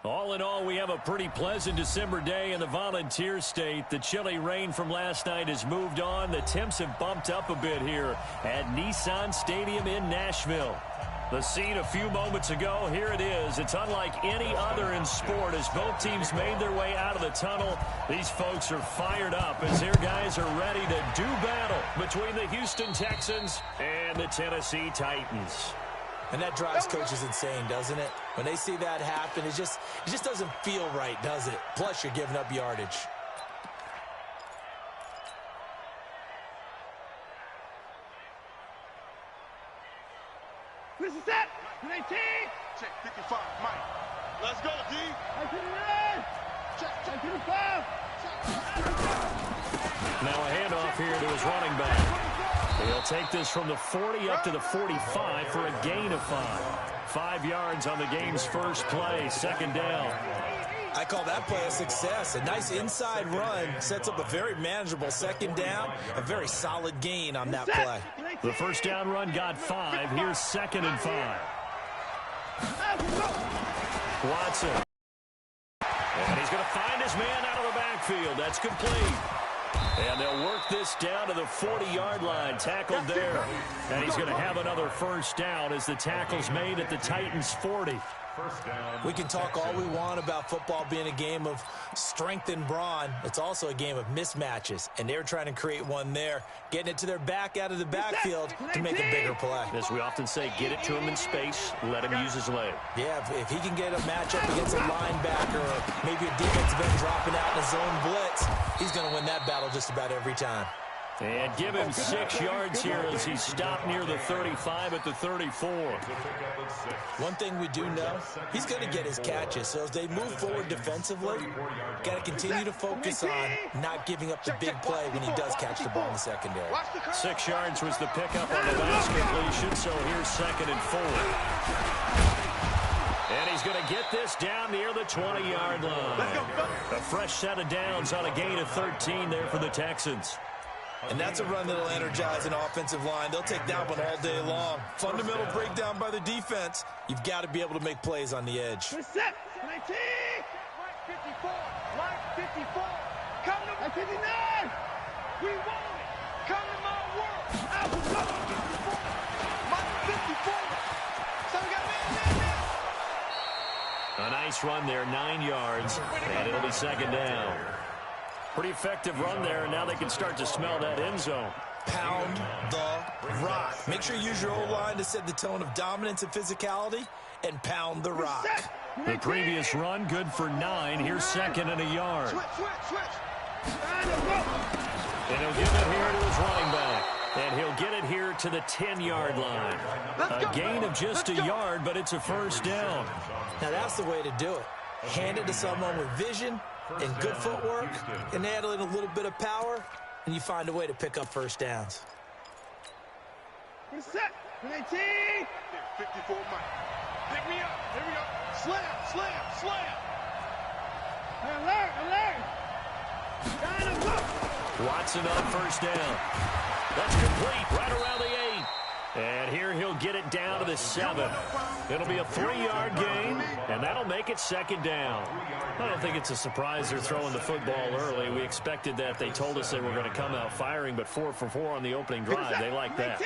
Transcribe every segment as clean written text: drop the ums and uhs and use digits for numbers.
All in all, we have a pretty pleasant December day in the Volunteer State. The chilly rain from last night has moved on. The temps have bumped up a bit here at Nissan Stadium in Nashville. The scene a few moments ago, here it is. It's unlike any other in sport as both teams made their way out of the tunnel. These folks are fired up as their guys are ready to do battle between the Houston Texans and the Tennessee Titans. And that drives coaches insane, doesn't it? When they see that happen, it just doesn't feel right, does it? Plus, you're giving up yardage. This is set. 18. Check 55, Mike. Let's go, D. Check 55. Now a handoff here to his running back. He'll take this from the 40 up to the 45 for a gain of 5. 5 yards on the game's first play, second down. I call that play a success. A nice inside run sets up a very manageable second down, a very solid gain on that play. The first down run got 5. Here's second and 5. Watson. And he's going to find his man out of the backfield. That's complete. And they'll work this down to the 40-yard line, tackled there. And he's going to have another first down as the tackle's made at the Titans' 40. We can talk all we want about football being a game of strength and brawn. It's also a game of mismatches, and they're trying to create one there, getting it to their back out of the backfield to make a bigger play. As we often say, get it to him in space, let him use his leg. Yeah, if he can get a matchup against a linebacker or maybe a defensive end dropping out in a zone blitz, he's going to win that battle just about every time. And give him 6 yards here as he stopped near the 35 at the 34. One thing we do know, he's going to get his catches. So as they move forward defensively, got to continue to focus on not giving up the big play when he does catch the ball in the secondary. 6 yards was the pickup on the last completion, so here's second and 4. And he's going to get this down near the 20-yard line. A fresh set of downs on a gain of 13 there for the Texans. And that's a run that'll energize an offensive line. They'll take that one all day long. Fundamental breakdown by the defense. You've got to be able to make plays on the edge. Set. 19. 54. Line 54. Come to 59. We want it. Come to my world. Out to 54. Line 54. So we got man. A nice run there, 9 yards, and it'll be second down. Pretty effective run there, and now they can start to smell that end zone. Pound the rock. Make sure you use your O-line to set the tone of dominance and physicality, and pound the rock. The previous run, good for 9. Here's second and a yard. Switch. And he'll give it here to his running back. And he'll get it here to the 10-yard line. A gain of just a yard, but it's a first down. Now that's the way to do it. Hand it to someone with vision and good footwork, and add in a little bit of power, and you find a way to pick up first downs. Set. 19. 54, Mike. Pick me up. Here we go. Slam. Alert. Watson on first down. That's complete right around the 8. And here he'll get it down to the 7. It'll be a 3-yard gain, and that'll make it second down. I don't think it's a surprise they're throwing the football early. We expected that. They told us they were going to come out firing, but 4 for 4 on the opening drive. They like that.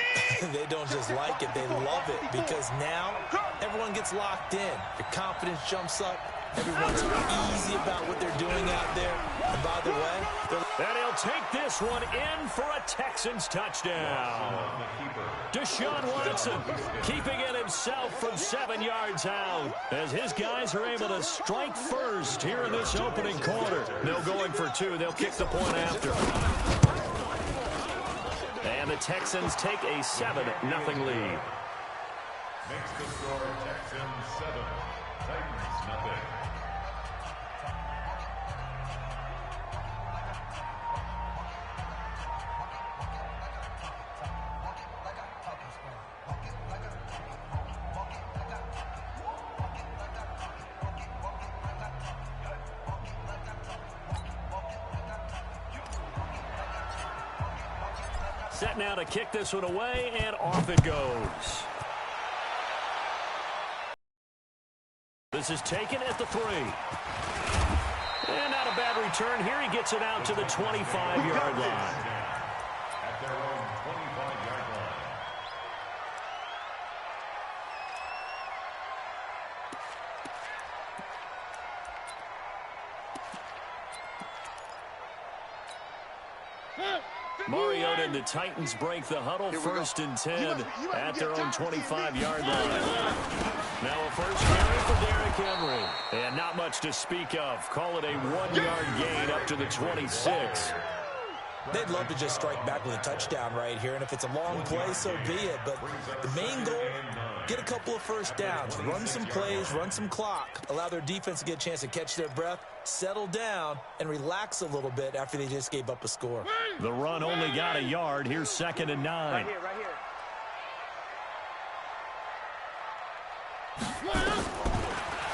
They don't just like it, they love it, because now everyone gets locked in. Your confidence jumps up. Everyone's easy about what they're doing out there. And by the way, and he'll take this one in for a Texans touchdown. Deshaun Watson keeping it himself from 7 yards out as his guys are able to strike first here in this opening quarter. No going for 2. They'll kick the point after. And the Texans take a 7-0 lead. Makes the score Texans 7, Titans nothing. Set now to kick this one away, and off it goes. This is taken at the 3. And not a bad return here. He gets it out to the 25-yard line. At their own 25-yard line. Mariota and the Titans break the huddle. First and 10 at their own 25-yard line. Now a first carry for Derrick Henry. And not much to speak of. Call it a 1-yard gain up to the 26. They'd love to just strike back with a touchdown right here, and if it's a long play, so be it. But the main goal, get a couple of first downs, run some plays, run some clock, allow their defense to get a chance to catch their breath, settle down, and relax a little bit after they just gave up a score. The run only got a yard. Here's 2nd and 9. Right here, right here.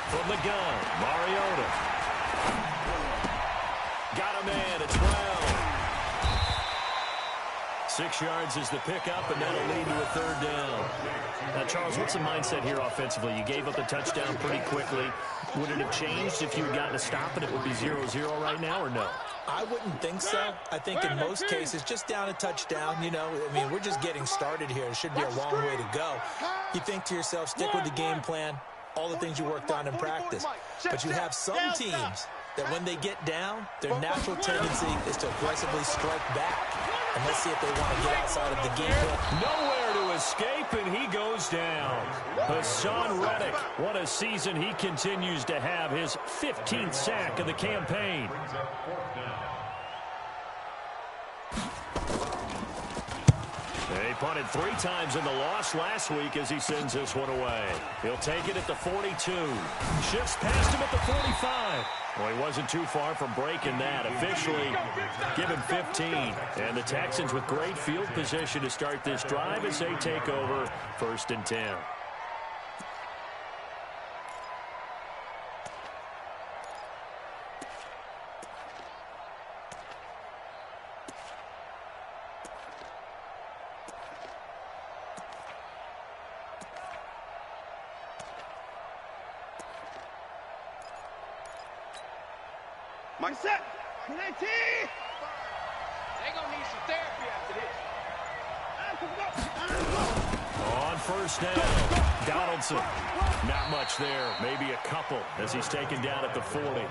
From the gun, Mariota. Got a man at 12. 6 yards is the pickup, and that'll lead to a 3rd down. Now, Charles, what's the mindset here offensively? You gave up a touchdown pretty quickly. Would it have changed if you had gotten a stop and it would be 0-0 right now, or no? I wouldn't think so. I think in most cases, just down a touchdown, you know, I mean, we're just getting started here. It should be a long way to go. You think to yourself, stick with the game plan, all the things you worked on in practice. But you have some teams that when they get down, their natural tendency is to aggressively strike back. And let's see if they want to get outside of the game plan. Nowhere to escape, and he goes down. Hassan Reddick, what a season he continues to have. His 15th sack of the campaign. Brings up 4th down. They punted 3 times in the loss last week as he sends this one away. He'll take it at the 42. Shifts past him at the 45. Well, he wasn't too far from breaking that. Officially given 15. And the Texans with great field position to start this drive as they take over 1st and 10. Mike set. They're going to need some therapy after this. On 1st down, Donaldson. Not much there. Maybe a couple as he's taken down at the 40.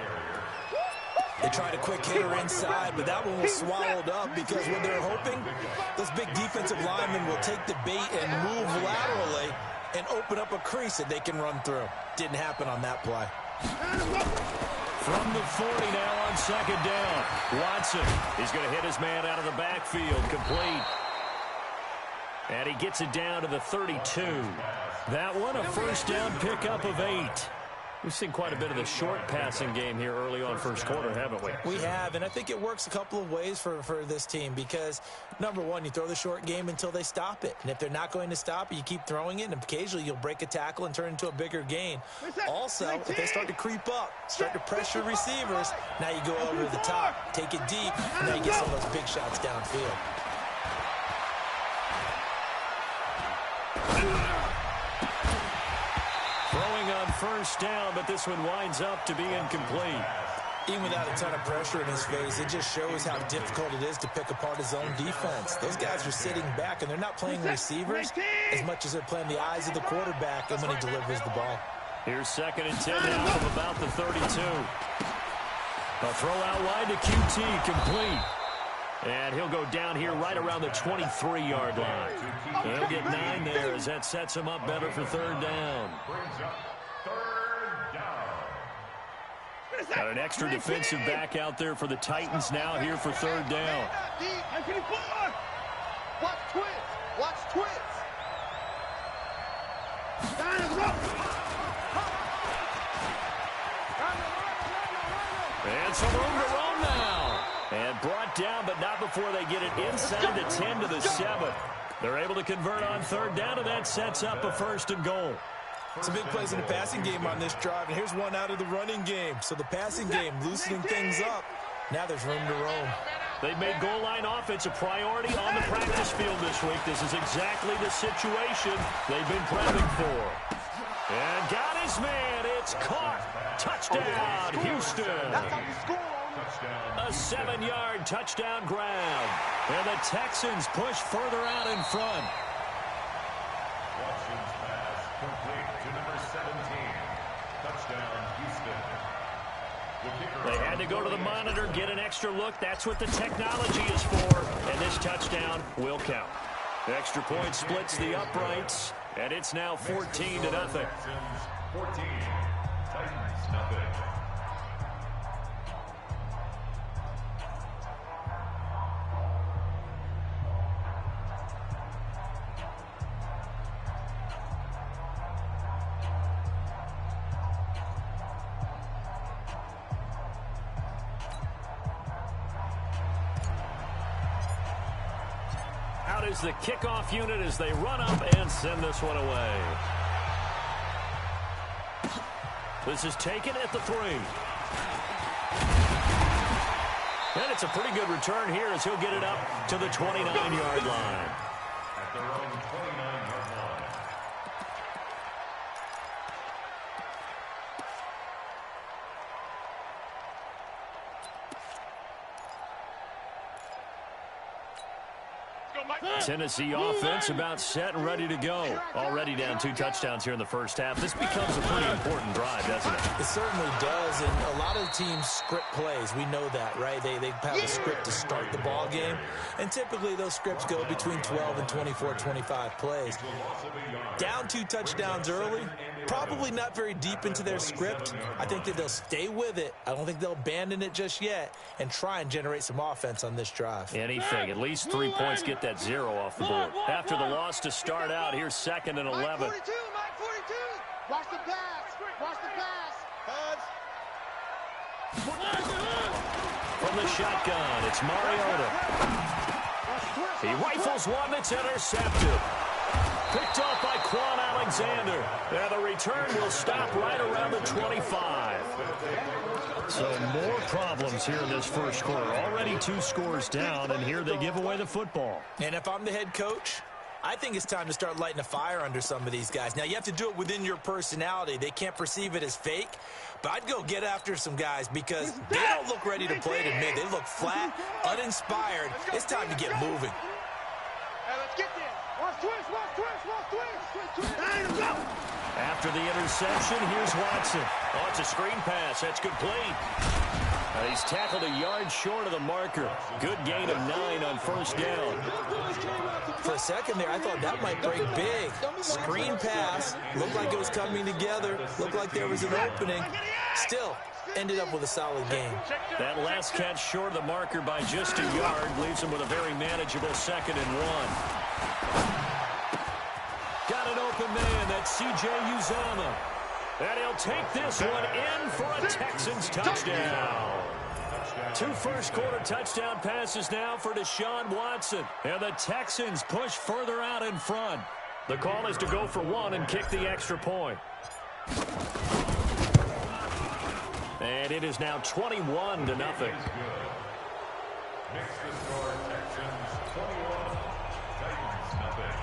They tried a quick hitter inside, but that one was swallowed up because what they're hoping, those big defensive linemen will take the bait and move laterally and open up a crease that they can run through. Didn't happen on that play. From the 40 now on 2nd down. Watson, he's going to hit his man out of the backfield. Complete. And he gets it down to the 32. That one, a 1st down pickup of 8. We've seen quite a bit of the short passing game here early on 1st quarter, haven't we? We have, and I think it works a couple of ways for this team because, number one, you throw the short game until they stop it. And if they're not going to stop it, you keep throwing it, and occasionally you'll break a tackle and turn into a bigger gain. Also, if they start to creep up, start to pressure receivers, now you go over the top, take it deep, and now you get some of those big shots downfield. Throwing on 1st down, but this one winds up to be incomplete. Even without a ton of pressure in his face, it just shows how difficult it is to pick apart his own defense. Those guys are sitting back, and they're not playing receivers as much as they're playing the eyes of the quarterback and when he delivers the ball. Here's 2nd and 10 now from about the 32. A throw out wide to QT, complete. And he'll go down here right around the 23-yard line. He'll get 9 there as that sets him up better for 3rd down. Brings up 3rd down. Got an extra defensive back out there for the Titans now here for 3rd down. Watch twins. Watch twins. And some room to roam now. And brought down, but not before they get it inside the 10 to the 7. They're able to convert on 3rd down, and that sets up a 1st and goal. Some big plays in the passing game on this drive, and here's one out of the running game. So the passing game loosening things up. Now there's room to roam. They've made goal line offense a priority on the practice field this week. This is exactly the situation they've been prepping for. And got his man. It's caught. Touchdown, Houston. A 7-yard touchdown grab. And the Texans push further out in front. Watson's pass complete to number 17. Touchdown, Houston. They had to go to the monitor, get an extra look. That's what the technology is for. And this touchdown will count. Extra point splits the uprights. And it's now 14-0. Texans 14. Titans nothing. Out is the kickoff unit as they run up and send this one away. This is taken at the 3. And it's a pretty good return here as he'll get it up to the 29-yard line. At their own 29-yard line. Tennessee offense about set and ready to go. Already down 2 touchdowns here in the first half. This becomes a pretty important drive, doesn't it? It certainly does, and a lot of teams script plays. We know that, right? They have a script to start the ball game, and typically those scripts go between 12 and 24, 25 plays. Down 2 touchdowns early, probably not very deep into their script. I think that they'll stay with it. I don't think they'll abandon it just yet and try and generate some offense on this drive. Anything. At least 3 points, get that 0 off the board. After the loss to start out, here's 2nd and 11. Mike 42, Mike 42. Watch the pass. Watch the pass. From the shotgun, it's Mariota. He rifles one that's intercepted. Picked off by Quan Alexander. And the return will stop right around the 25. So more problems here in this first quarter. Already 2 scores down, and here they give away the football. And if I'm the head coach, I think it's time to start lighting a fire under some of these guys. Now, you have to do it within your personality. They can't perceive it as fake. But I'd go get after some guys because they don't look ready to play to me. They look flat, uninspired. It's time to get moving. Hey, let's get there. Watch twist, watch twist, watch twist. Hey, let's go. After the interception, here's Watson. Oh, it's a screen pass. That's complete. He's tackled a yard short of the marker. Good gain of 9 on first down. For a second there, I thought that might break big. Screen pass. Looked like it was coming together. Looked like there was an opening. Still, ended up with a solid game. That last catch short of the marker by just a yard leaves him with a very manageable 2nd and 1. Got an open man. That's C.J. Uzomah. And he'll take this one in for a Texans touchdown. 2 first-quarter touchdown passes now for Deshaun Watson. And the Texans push further out in front. The call is to go for 1 and kick the extra point. And it is now 21-0. Makes the score Texans 21, Titans nothing.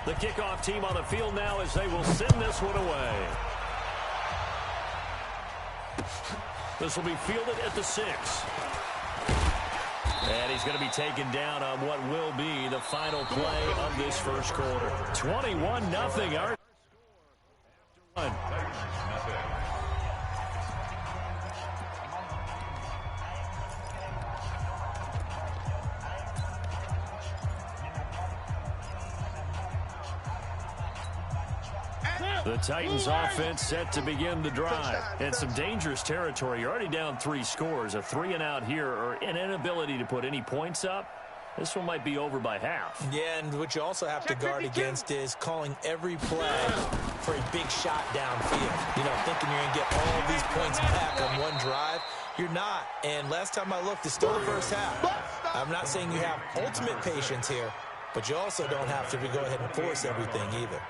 The kickoff team on the field now as they will send this one away. This will be fielded at the 6. And he's going to be taken down on what will be the final play of this first quarter. 21-0. Our the Titans offense set to begin the drive. And some dangerous territory. You're already down 3 scores. A 3-and-out here or an inability to put any points up. This one might be over by half. Yeah, and what you also have to guard against is calling every play for a big shot downfield. You know, thinking you're going to get all these points back on one drive. You're not. And last time I looked, it's still the first half. I'm not saying you have ultimate patience here, but you also don't have to go ahead and force everything either.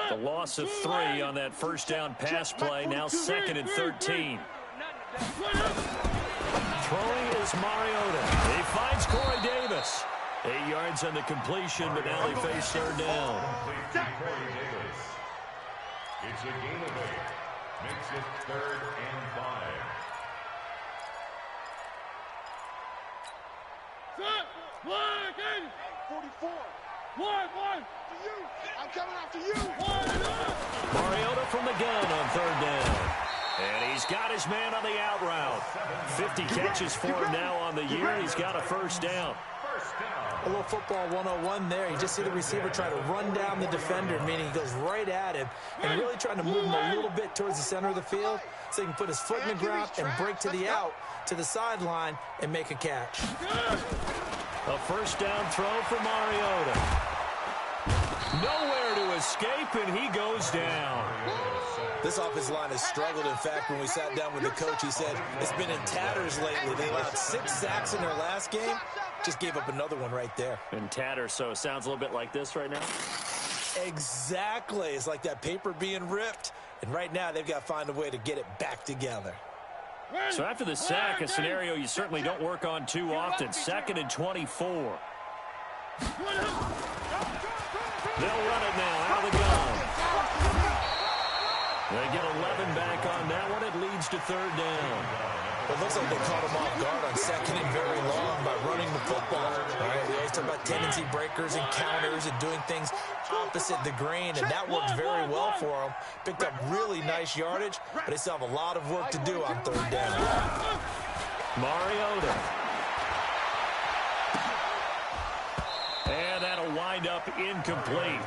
The loss of 3 on that first down pass play. Now 2nd and 13. Throwing is Mariota. He finds Corey Davis. 8 yards on the completion, but now they face third down. It's a gain of 8. Makes it 3rd and 5. Set. 44. One. To you. I'm coming after you. Mariota from the gun on third down. And he's got his man on the out route. 50 catches for him now on the year. He's got a first down. A little football 101 there. You just see the receiver try to run down the defender, meaning he goes right at him and really trying to move him a little bit towards the center of the field so he can put his foot in the ground and break to the out, to the sideline, and make a catch. A first down throw for Mariota. Nowhere to escape, and he goes down. This offensive line has struggled. In fact, when we sat down with the coach, he said it's been in tatters lately. They allowed 6 sacks in their last game. Just gave up another one right there. In tatters, so it sounds a little bit like this right now? Exactly. It's like that paper being ripped. And right now, they've got to find a way to get it back together. So after the sack, a scenario you certainly don't work on too often. 2nd and 24. They'll run it now out of the gun. They get 11 back on that one. It leads to third down. Well, it looks like they caught him off guard on 2nd and very long by running the football. All right, we always talk about tendency breakers and counters and doing things opposite the grain, and that worked very well for them. Picked up really nice yardage, but they still have a lot of work to do on third down. Mariota. And that'll wind up incomplete.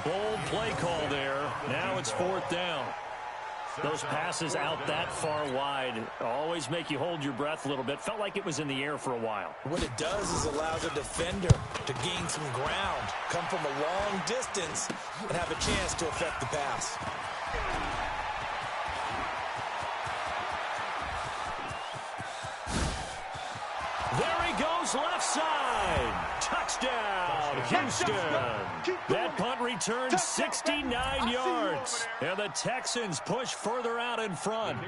Bold play call there. Now it's 4th down. Those passes out that far wide always make you hold your breath a little bit. Felt like it was in the air for a while. What it does is allow the defender to gain some ground, come from a long distance, and have a chance to affect the pass. There he goes, left side. Touchdown, Houston. That punt returned 69 yards. And the Texans push further out in front.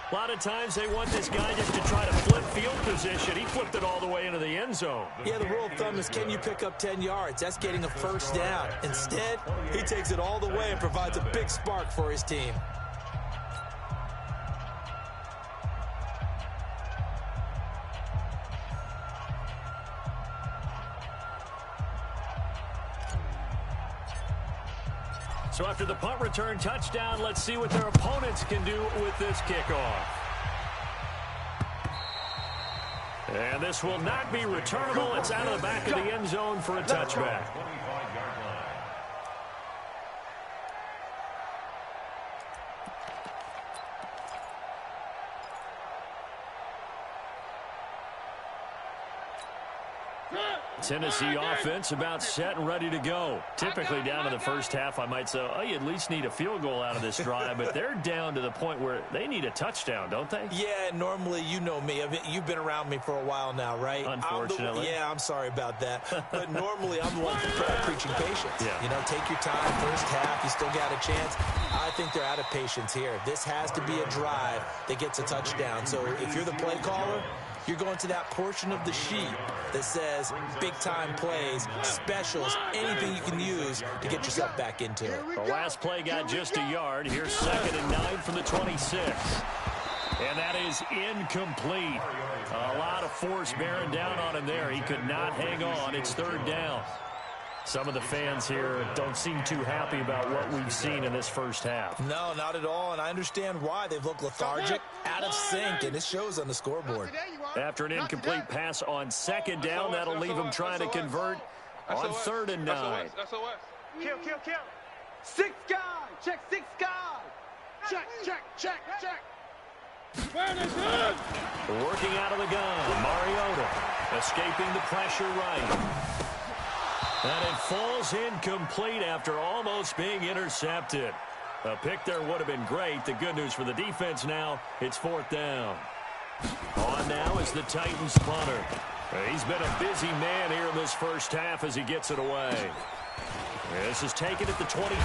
A lot of times they want this guy just to try to flip field position. He flipped it all the way into the end zone. Yeah, the rule of thumb is, can you pick up 10 yards? That's getting a first down. Instead, he takes it all the way and provides a big spark for his team. So after the punt return touchdown, let's see what their opponents can do with this kickoff. And this will not be returnable. It's out of the back of the end zone for a touchback. Tennessee offense about set and ready to go. Typically down to the first half, I might say, oh, you at least need a field goal out of this drive, but they're down to the point where they need a touchdown, don't they? Yeah, normally, you know me. I mean, you've been around me for a while now, right? Unfortunately. I'm sorry about that. But normally, I'm the one preaching patience. Yeah. You know, take your time. First half, you still got a chance. I think they're out of patience here. This has to be a drive that gets a touchdown. So if you're the play caller, you're going to that portion of the sheet that says big-time plays, specials, anything you can use to get yourself back into it. The last play got just a yard. Here's 2nd and 9 from the 26. And that is incomplete. A lot of force bearing down on him there. He could not hang on. It's 3rd down. Some of the fans here don't seem too happy about what we've seen in this first half. No, not at all, and I understand why. They've looked lethargic, out of sync, and it shows on the scoreboard. After an incomplete pass on 2nd down, that'll leave them trying to convert on 3rd and 9. Kill. 6 guys. Check 6 guys. Check. Working out of the gun, Mariota escaping the pressure right. And it falls incomplete after almost being intercepted. A pick there would have been great. The good news for the defense now, it's 4th down. On now is the Titans punter. He's been a busy man here in this first half as he gets it away. This is taken at the 23.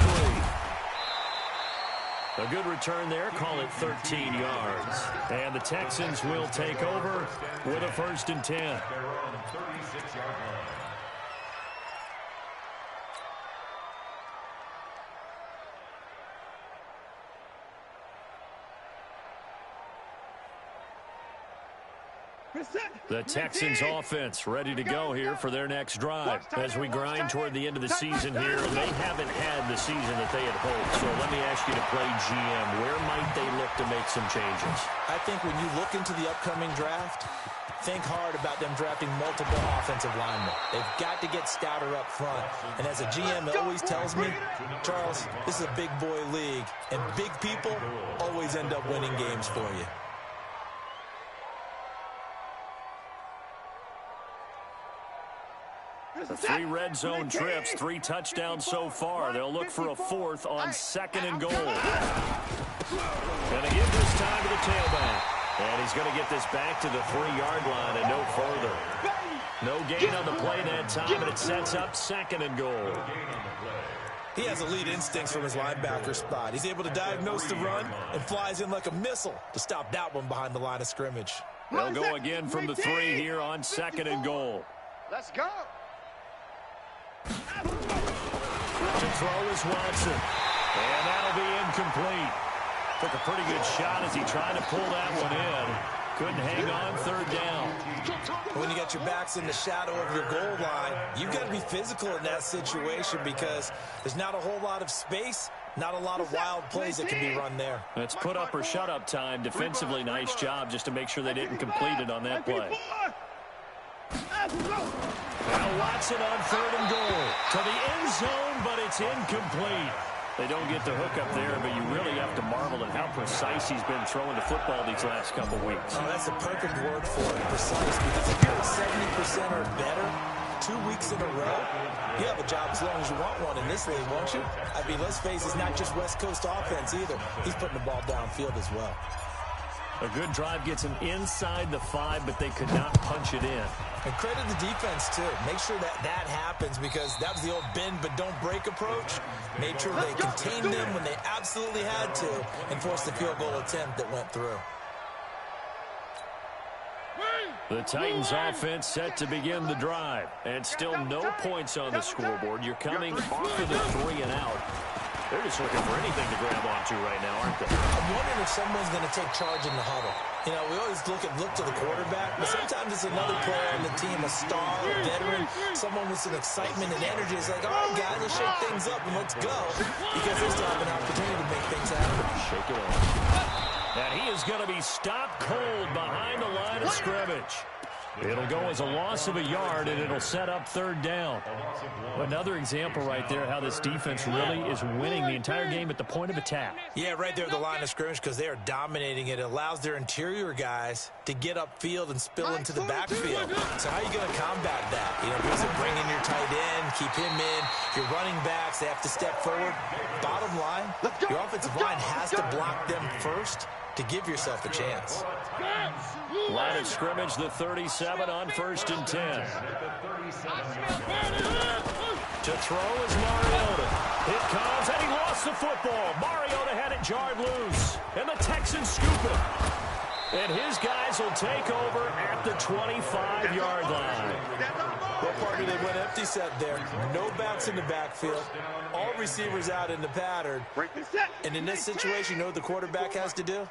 A good return there. Call it 13 yards. And the Texans will take over with a 1st and 10. Their own 36-yard line. The Texans offense ready to go here for their next drive as we grind toward the end of the season here. And they haven't had the season that they had hoped. So let me ask you to play GM. Where might they look to make some changes? I think when you look into the upcoming draft, think hard about them drafting multiple offensive linemen. They've got to get stouter up front. And as a GM, it always tells me, Charles, this is a big boy league. And big people always end up winning games for you. The 3 red zone trips, 3 touchdowns so far. They'll look for a 4th on 2nd and goal. Going to give this time to the tailback. And he's going to get this back to the 3-yard line and no further. No gain on the play that time, and it sets up 2nd and goal. He has elite instincts from his linebacker spot. He's able to diagnose the run and flies in like a missile to stop that one behind the line of scrimmage. They'll go again from the 3 here on 2nd and goal. Let's go. To throw is Watson. And that'll be incomplete. Took a pretty good shot as he tried to pull that one in. Couldn't hang on 3rd down. When you got your backs in the shadow of your goal line, you've got to be physical in that situation because there's not a whole lot of space, not a lot of wild plays that can be run there. It's put up or shut up time. Defensively, nice job just to make sure they didn't complete it on that play. Now Watson on 3rd and goal. To the end zone, but it's incomplete. They don't get the hook up there, but you really have to marvel at how precise he's been throwing the football these last couple weeks. Oh, that's the perfect word for it, precise, because if you're at 70% or better 2 weeks in a row, you have a job as long as you want one in this league, won't you? I mean, let's face it, it's not just West Coast offense either. He's putting the ball downfield as well. A good drive gets him inside the 5, but they could not punch it in. And credit the defense, too. Make sure that that happens because that was the old bend but don't break approach. Made sure they contained them when they absolutely had to and forced the field goal attempt that went through. The Titans offense set to begin the drive. And still no points on the scoreboard. You're coming off of the 3 and out. They're just looking for anything to grab onto right now, aren't they? I'm wondering if someone's going to take charge in the huddle. You know, we always look to the quarterback, but sometimes it's another player on the team, a star, a veteran, someone with some excitement and energy. It's like, all right, guys, let's shake things up and let's go because they still have an opportunity to make things happen. Shake it off. And he is going to be stopped cold behind the line of scrimmage. It'll go as a loss of a yard, and it'll set up 3rd down. Another example right there how this defense really is winning the entire game at the point of attack. Yeah, right there at the line of scrimmage because they are dominating it. It allows their interior guys to get upfield and spill into the backfield. So how are you going to combat that? You know, because of bring in your tight end, keep him in. Your running backs, they have to step forward. Bottom line, your offensive line has to block them first to give yourself a chance. Line of scrimmage, the 37 on 1st and 10. To throw is Mariota. It comes, and he lost the football. Mariota had it jarred loose, and the Texans scoop it. And his guys will take over at the 25-yard line. What part did they went empty set there? No backs in the backfield. All receivers out in the pattern. And in this situation, you know what the quarterback has to do?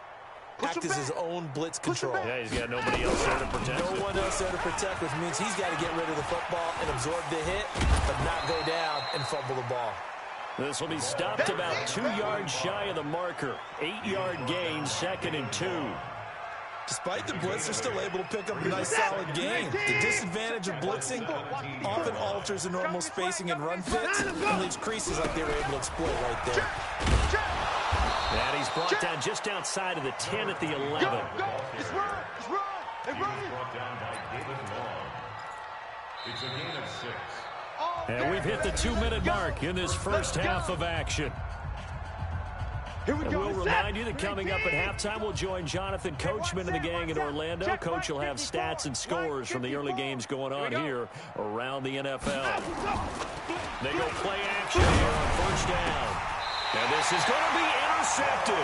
Act as his own blitz control. Yeah, he's got nobody else there to protect No it. one else there to protect, which means he's got to get rid of the football and absorb the hit, but not go down and fumble the ball. This will be stopped about 2 yards shy of the marker. 8-yard gain, 2nd and 2. Despite the blitz, they're still able to pick up a nice solid gain. The disadvantage of blitzing often alters the normal spacing and run fits and leaves creases like they were able to exploit right there. And he's brought down just outside of the 10 at the 11. It's run. It's run. It's Brought down by David Long. It's a gain of 6. And we've hit the 2-minute mark in this first half of action. Here we And go. we'll remind you that coming up at halftime, we'll join Jonathan Coachman and the gang in Orlando. Coach will have stats and scores from the early games going on here around the NFL. They go play action here on 1st down. And this is going to be intercepted.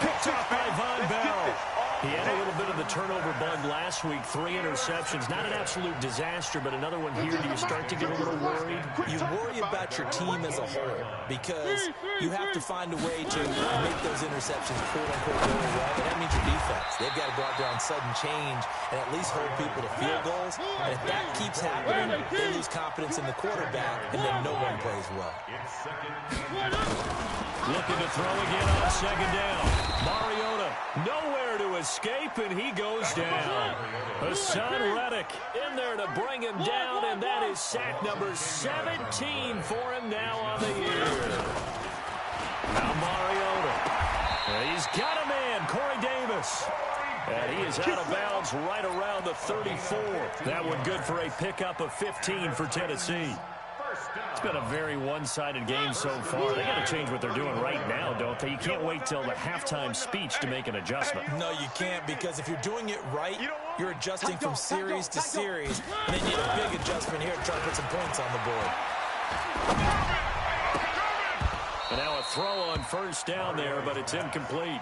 Picked off by Von Bell. He had a little bit of the turnover bug last week. 3 interceptions. Not an absolute disaster, but another one here. Do you start to get a little worried? You worry about your team as a whole because you have to find a way to make those interceptions quote-unquote go away, and that means your defense. They've got to go out there on sudden change and at least hold people to field goals. And if that keeps happening, they lose confidence in the quarterback, and then no one plays well. Looking to throw again on second down. Mariota nowhere to escape, and he goes down. Hassan Reddick in there to bring him down, and that is sack number 17 for him now on the year. Now Mariota. He's got a man, Corey Davis. And he is out of bounds right around the 34. That one good for a pickup of 15 for Tennessee. It's been a very one-sided game so far. They got to change what they're doing right now, don't they? You can't wait till the halftime speech to make an adjustment. No, you can't, because if you're doing it right, you're adjusting from series to series, and then you need a big adjustment here to try to put some points on the board. And now a throw on first down there, but it's incomplete.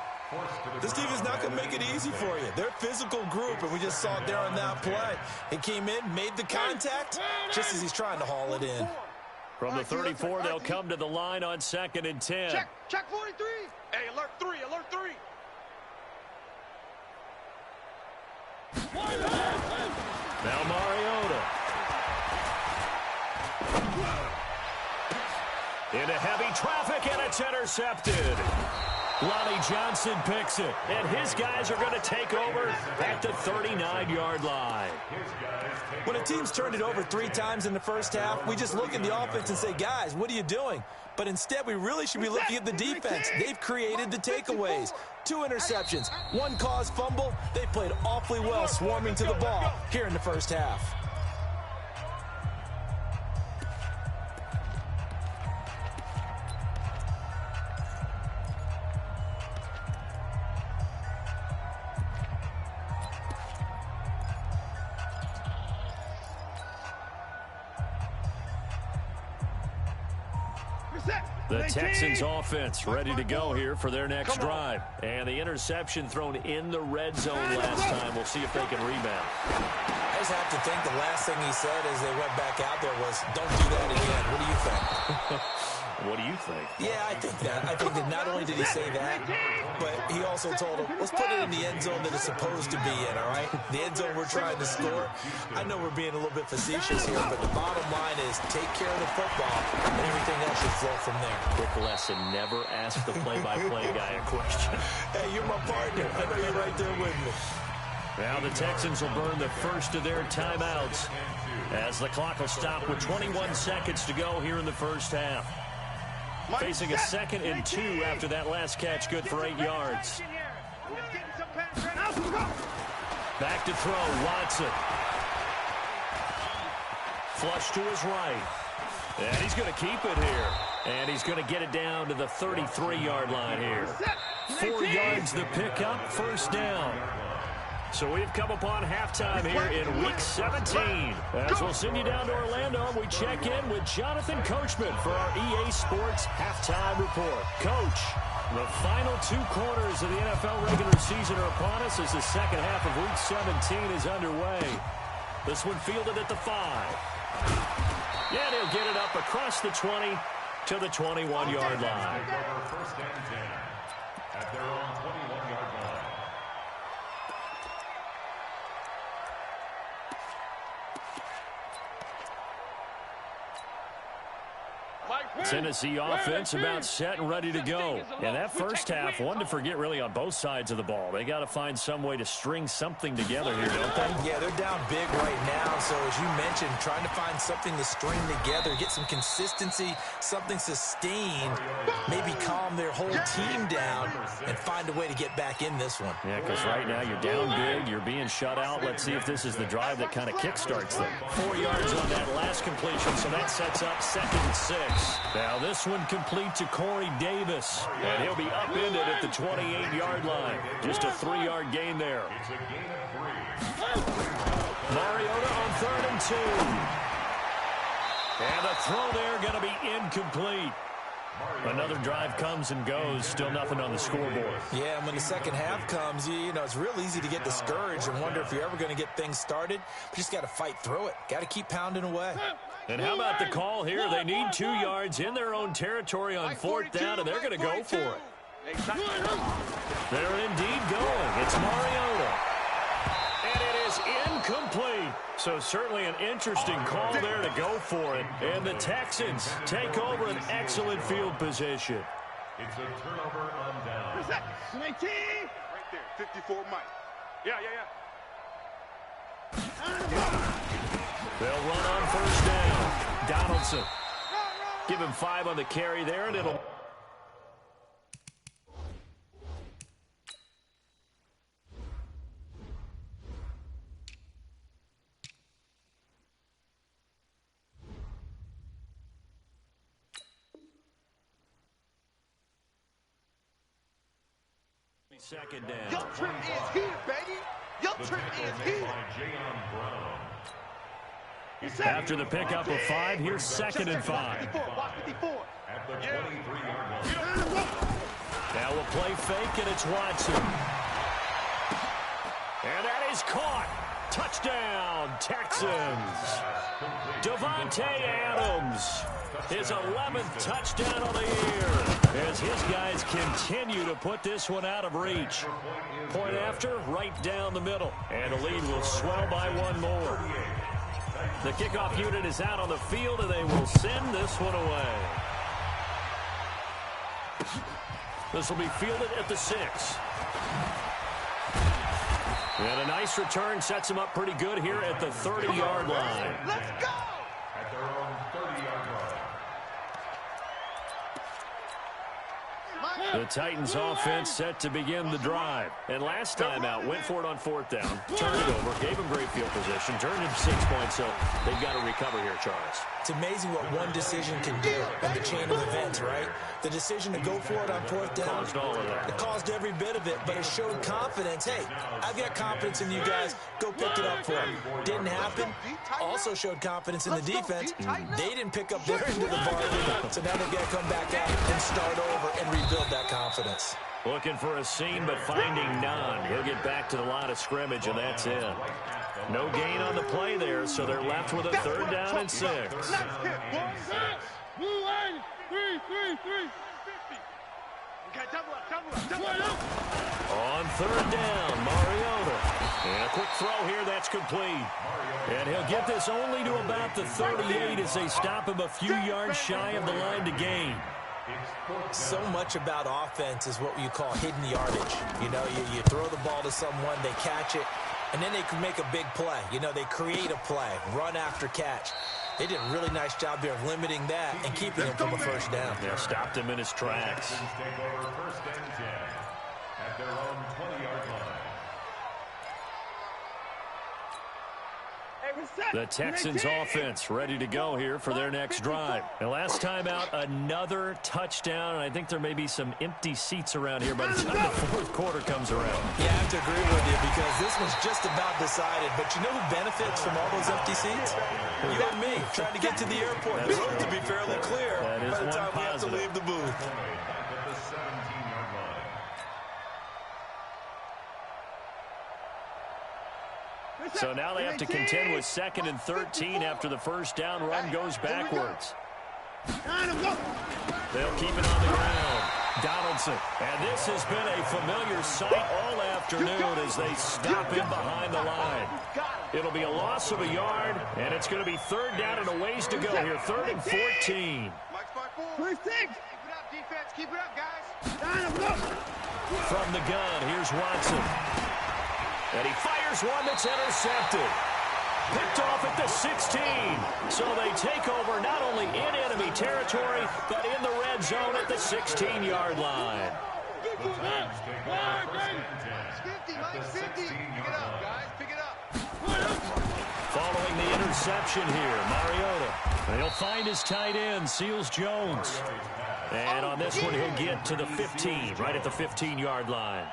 This team is not going to make it easy for you. They're a physical group, and we just saw it there on that play. He came in, made the contact, just as he's trying to haul it in. From the 34, they'll come to the line on 2nd and 10. Check 43. Hey, alert 3, alert 3. Now Mariota. Into heavy traffic, and it's intercepted. Lonnie Johnson picks it, and his guys are going to take over at the 39-yard line. When a team's turned it over 3 times in the first half, we just look at the offense and say, guys, what are you doing? But instead, we really should be looking at the defense. They've created the takeaways. 2 interceptions, 1 caused fumble. They played awfully well swarming to the ball here in the first half. The Texans offense ready to go here for their next drive. And the interception thrown in the red zone last time. We'll see if they can rebound. I just have to think the last thing he said as they went back out there was, don't do that again. What do you think? What do you think? Yeah, I think that. I think that not only did he say that, but he also told him, let's put it in the end zone that it's supposed to be in, all right? The end zone we're trying to score. I know we're being a little bit facetious here, but the bottom line is take care of the football, and everything else should flow from there. Quick lesson, never ask the play-by-play guy a question. Hey, you're my partner. I know you're right there with me. Now the Texans will burn the first of their timeouts as the clock will stop with 21 seconds to go here in the first half. Facing a 2nd and 2 after that last catch, good for 8 yards. Back to throw, Watson. Flush to his right. And he's going to keep it here. And he's going to get it down to the 33-yard line here. 4 yards the pickup, first down. So we've come upon halftime here in Week 17. As we'll send you down to Orlando, we check in with Jonathan Coachman for our EA Sports Halftime Report. Coach, the final 2 quarters of the NFL regular season are upon us as the second half of Week 17 is underway. This one fielded at the 5. Yeah, they'll get it up across the 20 to the 21-yard line. First and 10 at their own 21-yard line. Tennessee offense about set and ready to go. And that first half, one to forget really on both sides of the ball. They got to find some way to string something together here, don't they? Yeah, they're down big right now. So as you mentioned, trying to find something to string together, get some consistency, something sustained, maybe calm their whole team down and find a way to get back in this one. Yeah, because right now you're down big, you're being shut out. Let's see if this is the drive that kind of kickstarts them. 4 yards on that last completion, so that sets up 2nd and 6. Now this one complete to Corey Davis, and he'll be upended at the 28-yard line. Just a 3-yard gain there. Mariota on 3rd and 2. And the throw there going to be incomplete. Another drive comes and goes, still nothing on the scoreboard. Yeah, and when the second half comes, you know, it's real easy to get discouraged and wonder if you're ever going to get things started. You just got to fight through it. Got to keep pounding away. And how about the call here? They need 2 yards in their own territory on 4th down, and they're going to go for it. They're indeed going. It's Mariota. And it is incomplete. So certainly an interesting call there to go for it. And the Texans take over an excellent field position. It's a turnover on down. 19. Right there, 54 Mike. Yeah. They'll run on 1st down. Donaldson. Give him 5 on the carry there, and it'll... Second down. Your trip is here, baby. Your trip is here. After the pickup of 5, here's 2nd and 5. Watch 54. At the 23-yard line. Now we'll play fake, and it's Watson. And that is caught. Touchdown, Texans. Devontae Adams, his 11th touchdown of the year, as his guys continue to put this one out of reach. Point after, right down the middle, and the lead will swell by 1 more. The kickoff unit is out on the field, and they will send this one away. This will be fielded at the 6. And a nice return sets him up pretty good here at the 30-yard line. Let's go. At their own 30-yard line. The Titans offense set to begin the drive. And last time out, went for it on 4th down, turned it over, gave him great field position, turned it 6 points, so they've got to recover here, Charles. It's amazing what one decision can do in the chain of events, right? The decision to go for it on 4th down, Caused all of that. it caused every bit of it, but it showed confidence. Hey, I've got confidence in you guys. Go pick it up for them. Didn't happen. Also showed confidence in the defense. They didn't pick up their end of the bargain, so now they've got to come back out and start over and rebuild that confidence. Looking for a seam, but finding none. He'll get back to the line of scrimmage, and that's it. No gain on the play there, so they're left with a 3rd down and 6. Let's hit, boys. Blue line. 3. Okay, double up. On 3rd down, Mariota. And a quick throw here, that's complete. And he'll get this only to about the 38 as they stop him a few yards shy of the line to gain. So much about offense is what you call hidden yardage. You know, you throw the ball to someone, they catch it, and then they can make a big play. You know, they create a play, run after catch. They did a really nice job here of limiting that and keeping him from a 1st down. Yeah, stopped him in his tracks. Take over 1st and 10 at their own 20-yard line. The Texans offense ready to go here for their next drive. And last time out, another touchdown, and I think there may be some empty seats around here by the time the 4th quarter comes around. Yeah, I have to agree with you because this one's just about decided. But you know who benefits from all those empty seats? You and me, trying to get to the airport. The road to be fairly clear That is by the one time we have to positive. leave the booth. Back at the 17-yard line. So now they have to contend with 2nd and 13 after the 1st down run goes backwards. They'll keep it on the ground. Donaldson. And this has been a familiar sight all afternoon as they stop him behind the line. It'll be a loss of a yard, and it's going to be 3rd down and a ways to go here. 3rd and 14. Mike's by 4. 26. Keep it up, defense. Keep it up, guys. From the gun, here's Watson. And he fires one that's intercepted. Picked off at the 16. So they take over not only in enemy territory, but in the red zone at the 16-yard line. The Titans take over 1st and 10 50, at the Mike, 50. 16-yard Pick it up, line. guys. Pick it up. Following throwing the interception here. Mariota. He'll find his tight end, Seals Jones. And on this one, he'll get to the 15, right at the 15-yard line.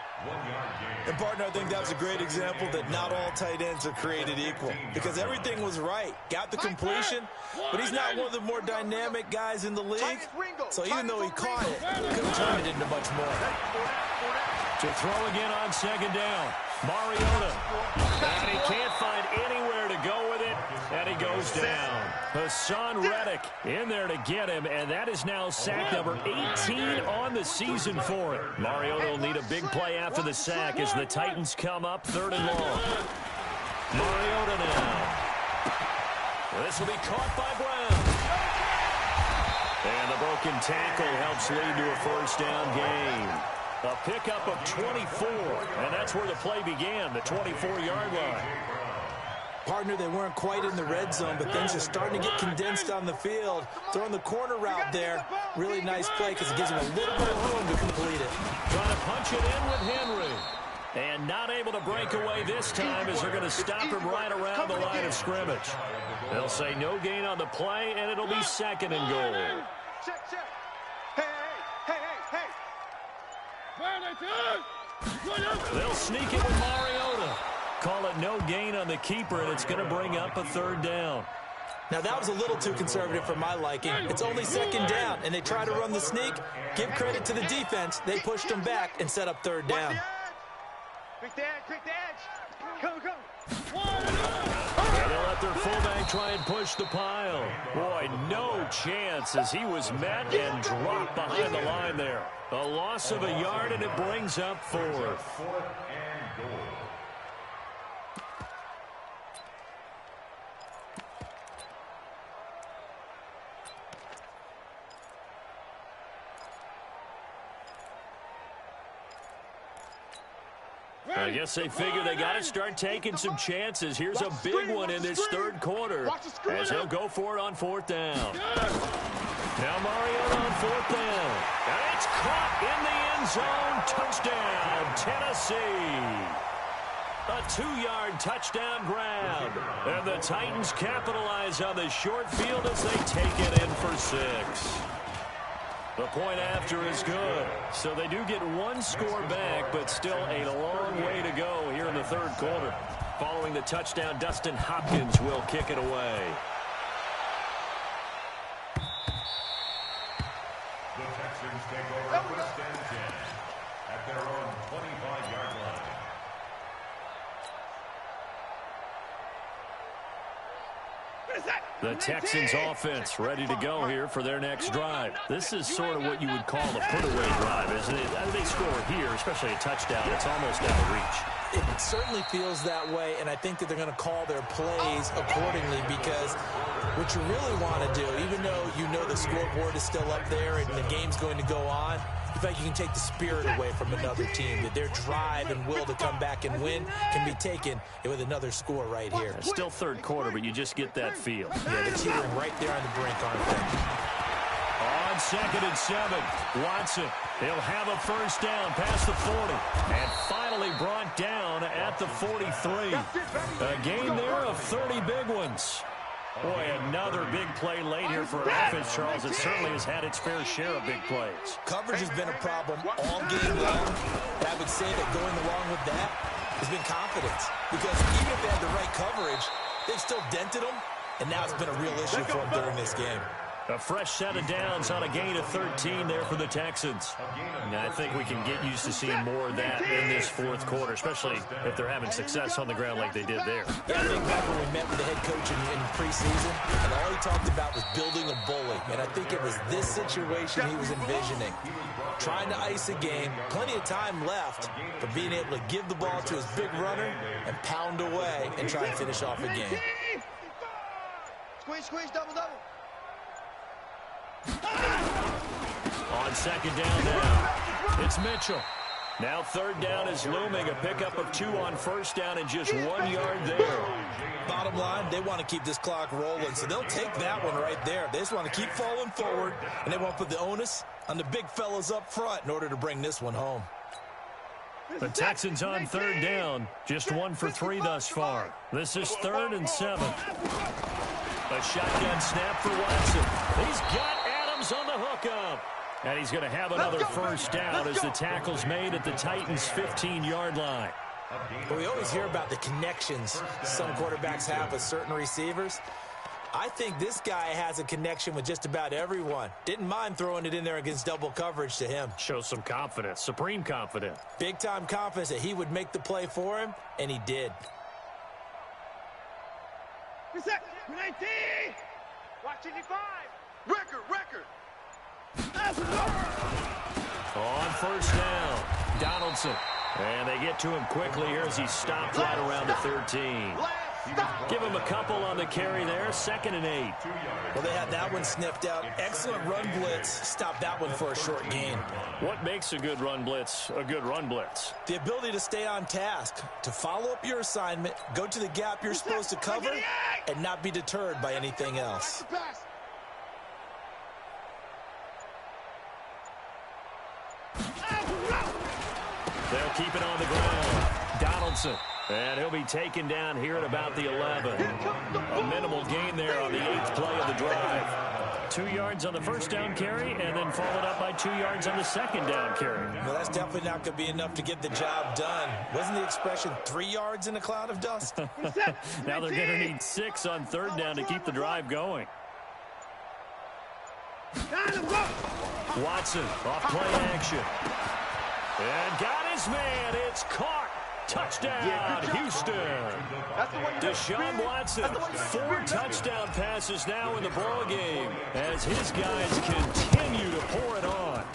And, partner, I think that was a great example that not all tight ends are created equal because everything was right. Got the completion, but he's not one of the more dynamic guys in the league. So even though he caught it, couldn't turn it into much more. To throw again on second down. Mariota. And he can't find anywhere to go with it, and he goes down. Hassan Reddick in there to get him, and that is now sack number 18 on the season for him. Mariota will need a big play after the sack as the Titans come up 3rd and long. Mariota now. This will be caught by Brown. And the broken tackle helps lead to a first down gain. A pickup of 24, and that's where the play began, the 24-yard line. Partner, they weren't quite in the red zone, but things are starting to get condensed on the field. Throwing the corner route there, really nice play because it gives him a little bit of room to complete it. Trying to punch it in with Henry. And not able to break away this time as they're going to stop him right around the line of scrimmage. They'll say no gain on the play, and it'll be 2nd and goal. Check. Hey. They'll sneak it with Mariota. Call it no gain on the keeper, and it's going to bring up a 3rd down. Now, that was a little too conservative for my liking. It's only 2nd down, and they try to run the sneak. Give credit to the defense. They pushed them back and set up 3rd down. Quick the edge. Come. And they'll let their fullback try and push the pile. Boy, no chance as he was met and dropped behind the line there. A loss of a yard, and it brings up 4th. 4th and goal. I guess they figure they got to start taking some chances. Here's a big one in this 3rd quarter as he'll go for it on 4th down. Now Mariota on 4th down. And it's caught in the end zone. Touchdown, Tennessee. A 2-yard touchdown grab. And the Titans capitalize on the short field as they take it in for 6. The point after is good. So they do get 1 score back, but still a long way to go here in the 3rd quarter. Following the touchdown, Dustin Hopkins will kick it away. The Texans take over 1st and 10 at their own 25-yard line. The Texans offense ready to go here for their next drive. This is sort of what you would call a put-away drive, isn't it? As they score here, especially a touchdown, it's almost out of reach. It certainly feels that way, and I think that they're going to call their plays accordingly because what you really want to do, even though you know the scoreboard is still up there and the game's going to go on, you feel like you can take the spirit away from another team, that their drive and will to come back and win can be taken with another score right here. It's still 3rd quarter, but you just get that feel. Yeah, they're teetering right there on the brink, aren't they? On 2nd and 7, Watson. He'll have a first down past the 40. And finally brought down at the 43. A gain there of 30 big ones. Boy, another big play late here for offense, Charles. It certainly has had its fair share of big plays. Coverage has been a problem all game long. But I would say that going along with that has been confidence. Because even if they had the right coverage, they've still dented them. And now it's been a real issue for them during this game. A fresh set of downs on a gain of 13 there for the Texans. Now, I think we can get used to seeing more of that in this 4th quarter, especially if they're having success on the ground like they did there. Yeah, I think back when we met with the head coach in preseason, and all he talked about was building a bully. And I think it was this situation he was envisioning. Trying to ice a game, plenty of time left, but being able to give the ball to his big runner and pound away and try and finish off a game. Squeeze, double. On 2nd down now, it's Mitchell. Now 3rd down is looming, a pickup of 2 on 1st down and just 1 yard there. Bottom line, they want to keep this clock rolling, so they'll take that one right there. They just want to keep falling forward, and they want to put the onus on the big fellas up front in order to bring this one home. The Texans on third down. Just 1 for 3 thus far. This is 3rd and 7. A shotgun snap for Watson. He's got Adams on the hookup. And he's going to have another first down as the tackle's made at the Titans' 15-yard line. Well, we always hear about the connections some quarterbacks have with certain receivers. I think this guy has a connection with just about everyone. Didn't mind throwing it in there against double coverage to him. Shows some confidence, supreme confidence. Big-time confidence that he would make the play for him, and he did. Reset. 19. Watch 85. Record. On first down, Donaldson. And they get to him quickly here as he's stopped right around the 13. Give him a couple on the carry there, 2nd and 8. Well, they had that one sniffed out. Excellent run blitz. Stop that one for a short gain. What makes a good run blitz a good run blitz? The ability to stay on task, to follow up your assignment, go to the gap you're supposed to cover, and not be deterred by anything else. They'll keep it on the ground. Donaldson. And he'll be taken down here at about the 11. A minimal gain there on the 8th play of the drive. 2 yards on the first down carry, and then followed up by 2 yards on the second down carry. Well, that's definitely not going to be enough to get the job done. Wasn't the expression 3 yards in a cloud of dust? Now they're going to need 6 on third down to keep the drive going. Watson off play action. And got his man. It's caught. Touchdown, Houston. Deshaun Watson, 4 touchdown passes now in the ball game as his guys continue to pour it on.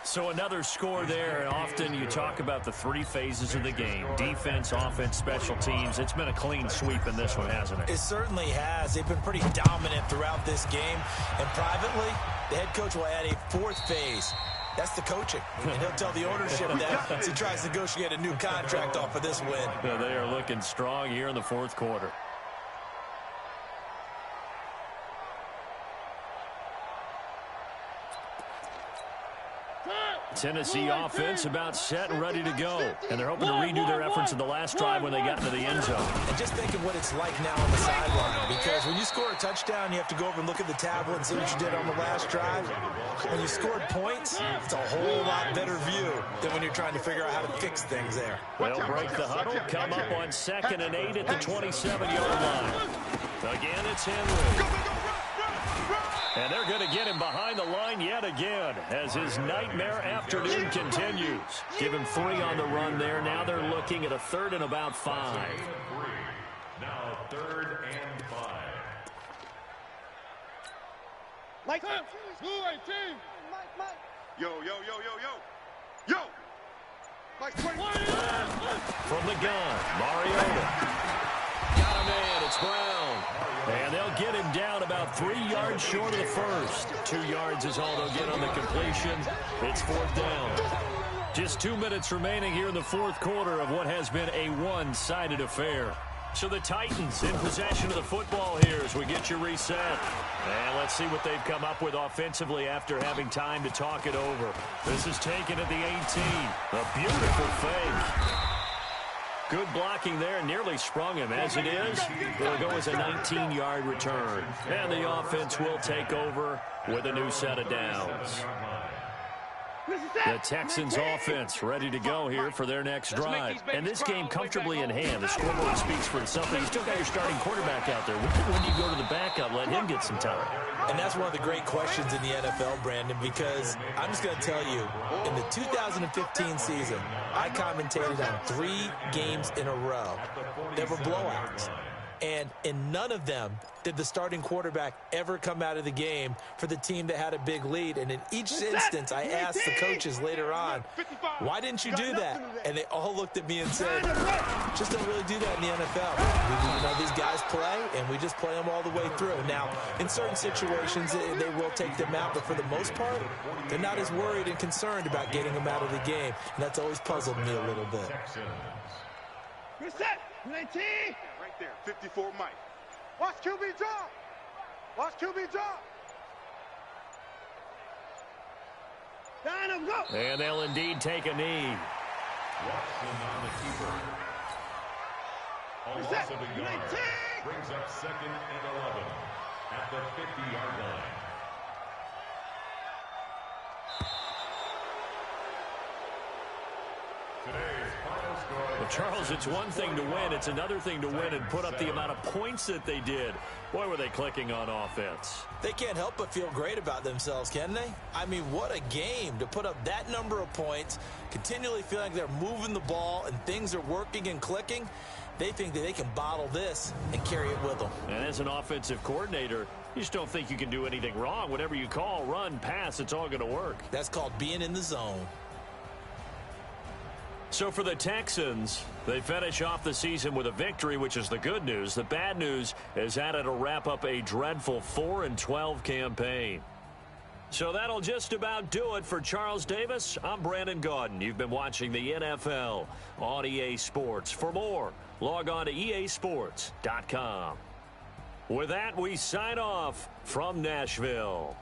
So another score there, and often you talk about the 3 phases of the game: defense, offense, special teams. It's been a clean sweep in this one, hasn't it? It certainly has. They've been pretty dominant throughout this game. And privately, the head coach will add a 4th phase. That's the coaching. And he'll tell the ownership that as he tries to negotiate a new contract off of this win. Yeah, they are looking strong here in the 4th quarter. Tennessee offense about set and ready to go. And they're hoping to redo their efforts in the last drive when they got into the end zone. And just think of what it's like now on the sideline. Because when you score a touchdown, you have to go over and look at the tablet and see what you did on the last drive. When you scored points, it's a whole lot better view than when you're trying to figure out how to fix things there. They'll break the huddle, come up on 2nd and 8 at the 27-yard line. Again, it's Henry. And they're going to get him behind the line yet again as his nightmare afternoon continues. Give him 3 on the run there. Now they're looking at a 3rd and about 5. Now 3rd and 5. Mike. Yo. Mike, 20. From the gun, Mariota. Got a man, it's Brown. And they'll get him down about 3 yards short of the first. 2 yards is all they'll get on the completion. It's 4th down. Just 2 minutes remaining here in the 4th quarter of what has been a one-sided affair. So the Titans in possession of the football here as we get you reset. And let's see what they've come up with offensively after having time to talk it over. This is taken at the 18. A beautiful fake. Good blocking there, nearly sprung him. As it is, it'll go as a 19-yard return. And the offense will take over with a new set of downs. The Texans offense ready to go here for their next drive. And this game comfortably in hand. The scoreboard speaks for itself. But you still got your starting quarterback out there. When do you go to the backup, let him get some time? And that's one of the great questions in the NFL, Brandon, because I'm just going to tell you, in the 2015 season, I commentated on 3 games in a row that were blowouts. And in none of them did the starting quarterback ever come out of the game for the team that had a big lead. And in each instance, I asked the coaches later on, why didn't you do that? And they all looked at me and said, just don't really do that in the NFL. These guys play, and we just play them all the way through. Now, in certain situations, they will take them out. But for the most part, they're not as worried and concerned about getting them out of the game. And that's always puzzled me a little bit. Reset. 19. Right there, 54 Mike. Watch QB drop. Watch QB drop. Down and go. And they'll indeed take a knee. Watson on the keeper. A loss of a yard. Brings up 2nd and 11 at the 50-yard line. Well, Charles, it's one thing to win. It's another thing to win and put up the amount of points that they did. Boy, were they clicking on offense. They can't help but feel great about themselves, can they? I mean, what a game to put up that number of points, continually feeling like they're moving the ball and things are working and clicking. They think that they can bottle this and carry it with them. And as an offensive coordinator, you just don't think you can do anything wrong. Whatever you call, run, pass, it's all going to work. That's called being in the zone. So for the Texans, they finish off the season with a victory, which is the good news. The bad news is that it'll wrap up a dreadful 4-12 campaign. So that'll just about do it for Charles Davis. I'm Brandon Gaudin. You've been watching the NFL on EA Sports. For more, log on to easports.com. With that, we sign off from Nashville.